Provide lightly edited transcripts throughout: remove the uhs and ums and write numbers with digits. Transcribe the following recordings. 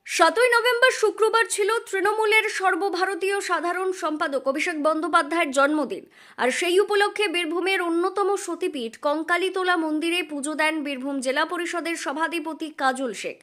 7ই November শুক্রবার ছিল তৃণমূলের সর্বভারতীয় সাধারণ সম্পাদক অভিষেক বন্দ্যোপাধ্যায়ের জন্মদিন। আর সেই উপলক্ষে বীরভূমের অন্যতম সতীপীঠ কঙ্কালীতলা মন্দিরে পুজো দেন বীরভূম জেলা পরিষদের সভাধিপতি কাজল শেখ।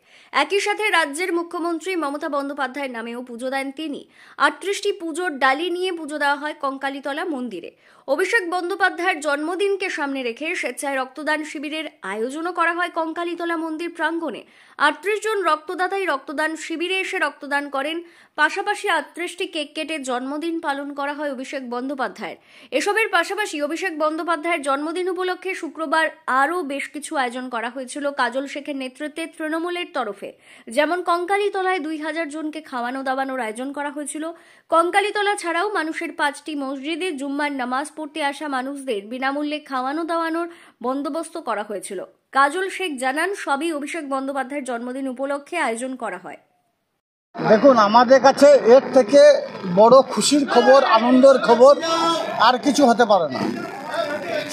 একই সাথে রাজ্যের মুখ্যমন্ত্রী মমতা বন্দ্যোপাধ্যায়ের নামেও পুজো দেন তিনি। 38টি পুজোর ডালি নিয়ে পুজো দেওয়া হয় কঙ্কালীতলা মন্দিরে। অভিষেক বন্দ্যোপাধ্যায়ের জন্মদিনকে সামনে রেখে স্বেচ্ছায় রক্তদান শিবিরের আয়োজনও করা হয় কঙ্কালীতলা মন্দির প্রাঙ্গণে। 38 জন রক্তদাতাই রক্তদান শিবিরে এসে রক্তদান করেন। পাশাপাশি 38টি কেক কেটে জন্মদিন পালন করা হয় অভিষেক বন্দ্যোপাধ্যায়ের। এসবের পাশাপাশি অভিষেক বন্দ্যোপাধ্যায়ের জন্মদিন উপলক্ষে শুক্রবার আরও বেশ কিছু আয়োজন করা হয়েছিল কাজল শেখের নেতৃত্বে তৃণমূলের তরফে। যেমন কঙ্কালীতলায় 2000 জনকে খাওয়ানো দাওয়ানোর আয়োজন করা হয়েছিল। কঙ্কালীতলা ছাড়াও মানুষের 5টি মসজিদে জুম্মার নামাজ পড়তে আসা মানুষদের বিনামূল্যে খাওয়ানো দাওয়ানোর বন্দোবস্ত করা হয়েছিল। কাজল শেখ জানান, সবই অভিষেক বন্দ্যোপাধ্যায়ের জন্মদিন উপলক্ষে আয়োজন করা হয়। দেখুন, আমাদের কাছে এর থেকে বড় খুশির খবর, আনন্দের খবর আর কিছু হতে পারে না।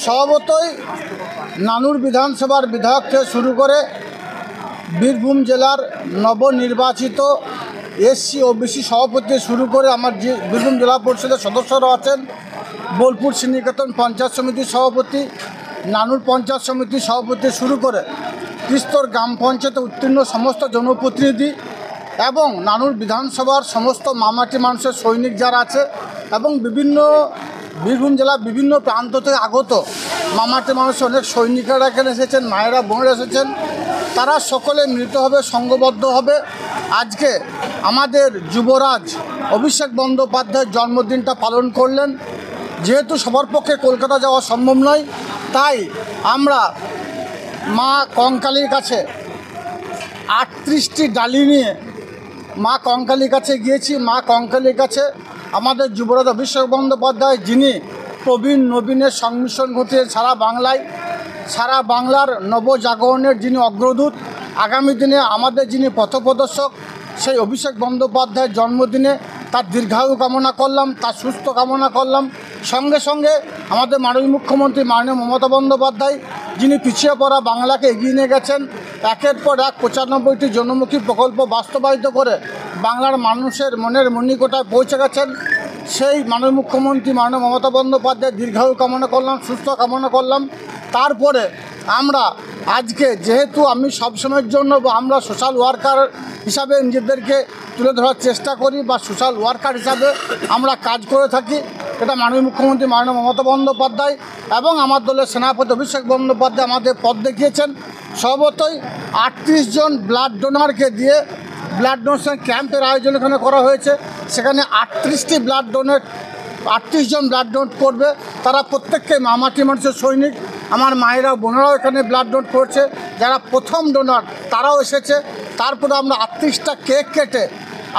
স্বভাবতই নানুর বিধানসভার বিধায়ক থেকে শুরু করে বীরভূম জেলার নবনির্বাচিত এসসি ওবিসি সভাপতি শুরু করে আমার যে বীরভূম জেলা পরিষদের সদস্যরা আছেন, বোলপুর শ্রীনিকেতন পঞ্চায়েত সমিতির সভাপতি, নানুর পঞ্চায়েত সমিতির সভাপতি শুরু করে তিস্তর গ্রাম পঞ্চায়েতে উত্তীর্ণ সমস্ত জনপ্রতিনিধি এবং নানুর বিধানসভার সমস্ত মামাটি মানুষের সৈনিক যারা আছে এবং বিভিন্ন বীরভূম জেলার বিভিন্ন প্রান্ত থেকে আগত মামাটি মানুষের অনেক সৈনিকরা এখানে এসেছেন, মায়েরা বোনেরা এসেছেন। তারা সকলে মিলিতভাবে সংঘবদ্ধভাবে আজকে আমাদের যুবরাজ অভিষেক বন্দ্যোপাধ্যায়ের জন্মদিনটা পালন করলেন। যেহেতু সবার পক্ষে কলকাতা যাওয়া সম্ভব নয়, তাই আমরা মা কঙ্কালীর কাছে 38টি ডালি নিয়ে মা কঙ্কালীর কাছে গিয়েছি। মা কঙ্কালীর কাছে আমাদের যুবরাজ অভিষেক বন্দ্যোপাধ্যায়, যিনি প্রবীণ নবীনের সংমিশ্রণ ঘটিয়ে সারা বাংলার নবজাগরণের যিনি অগ্রদূত, আগামী দিনে আমাদের যিনি পথপ্রদর্শক, সেই অভিষেক বন্দ্যোপাধ্যায়ের জন্মদিনে তার দীর্ঘায়ু কামনা করলাম, তার সুস্থ কামনা করলাম। সঙ্গে সঙ্গে আমাদের মাননীয় মুখ্যমন্ত্রী মাননীয় মমতা বন্দ্যোপাধ্যায়, যিনি পিছিয়ে পড়া বাংলাকে এগিয়ে নিয়ে গেছেন, একের পর এক 95টি জনমুখী প্রকল্প বাস্তবায়িত করে বাংলার মানুষের মনের মণিকোঠায় পৌঁছে গেছেন, সেই মাননীয় মুখ্যমন্ত্রী মাননীয় মমতা বন্দ্যোপাধ্যায়ের দীর্ঘায়ু কামনা করলাম, সুস্থ কামনা করলাম। তারপরে আমরা আজকে, যেহেতু আমি সবসময়ের জন্য আমরা সোশ্যাল ওয়ার্কার হিসাবে নিজেদেরকে তুলে ধরার চেষ্টা করি বা সোশ্যাল ওয়ার্কার হিসাবে আমরা কাজ করে থাকি, এটা মাননীয় মুখ্যমন্ত্রী মাননীয় মমতা বন্দ্যোপাধ্যায় এবং আমার দলের সেনাপতি অভিষেক বন্দ্যোপাধ্যায় আমাদের পথ দেখিয়েছেন। স্বভাবতই 38 জন ব্লাড ডোনারকে দিয়ে ব্লাড ডোনেশন ক্যাম্পের আয়োজন এখানে করা হয়েছে। সেখানে 38টি 38 জন ব্লাড ডোনেট করবে। তারা প্রত্যেককে মামাটি মানুষের সৈনিক, আমার মায়েরা বোনেরাও এখানে ব্লাড ডোনেট করছে। যারা প্রথম ডোনার তারাও এসেছে। তারপরে আমরা 38টা কেক কেটে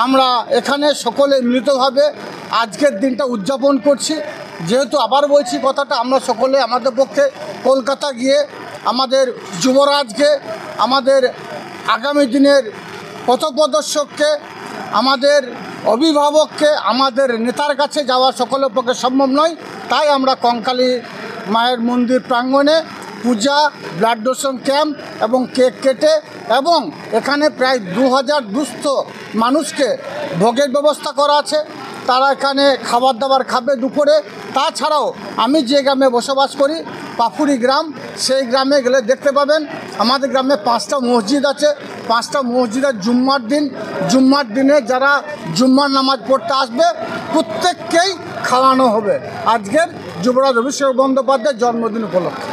আমরা এখানে সকলে মিলিতভাবে আজকের দিনটা উদযাপন করছি। যেহেতু আবার বলছি কথাটা, আমরা সকলে আমাদের পক্ষে কলকাতা গিয়ে আমাদের যুবরাজকে, আমাদের আগামী দিনের পথপ্রদর্শককে, আমাদের অভিভাবককে, আমাদের নেতার কাছে যাওয়া সকলের পক্ষে সম্ভব নয়। তাই আমরা কঙ্কালী মায়ের মন্দির প্রাঙ্গণে পূজা, ব্লাড ডোনেশন ক্যাম্প এবং কেক কেটে এবং এখানে প্রায় 2000 দুস্থ মানুষকে ভোগের ব্যবস্থা করা আছে। তারা এখানে খাবার দাবার খাবে দুপুরে। তাছাড়াও আমি যে গ্রামে বসবাস করি, পাফুরি গ্রাম, সেই গ্রামে গেলে দেখতে পাবেন আমাদের গ্রামে 5টা মসজিদ আছে। 5টা মসজিদের জুম্মার দিনে যারা জুম্মার নামাজ পড়তে আসবে প্রত্যেককেই খাওয়ানো হবে আজকের যুবরাজ অভিষেক বন্দ্যোপাধ্যায়ের জন্মদিন উপলক্ষে।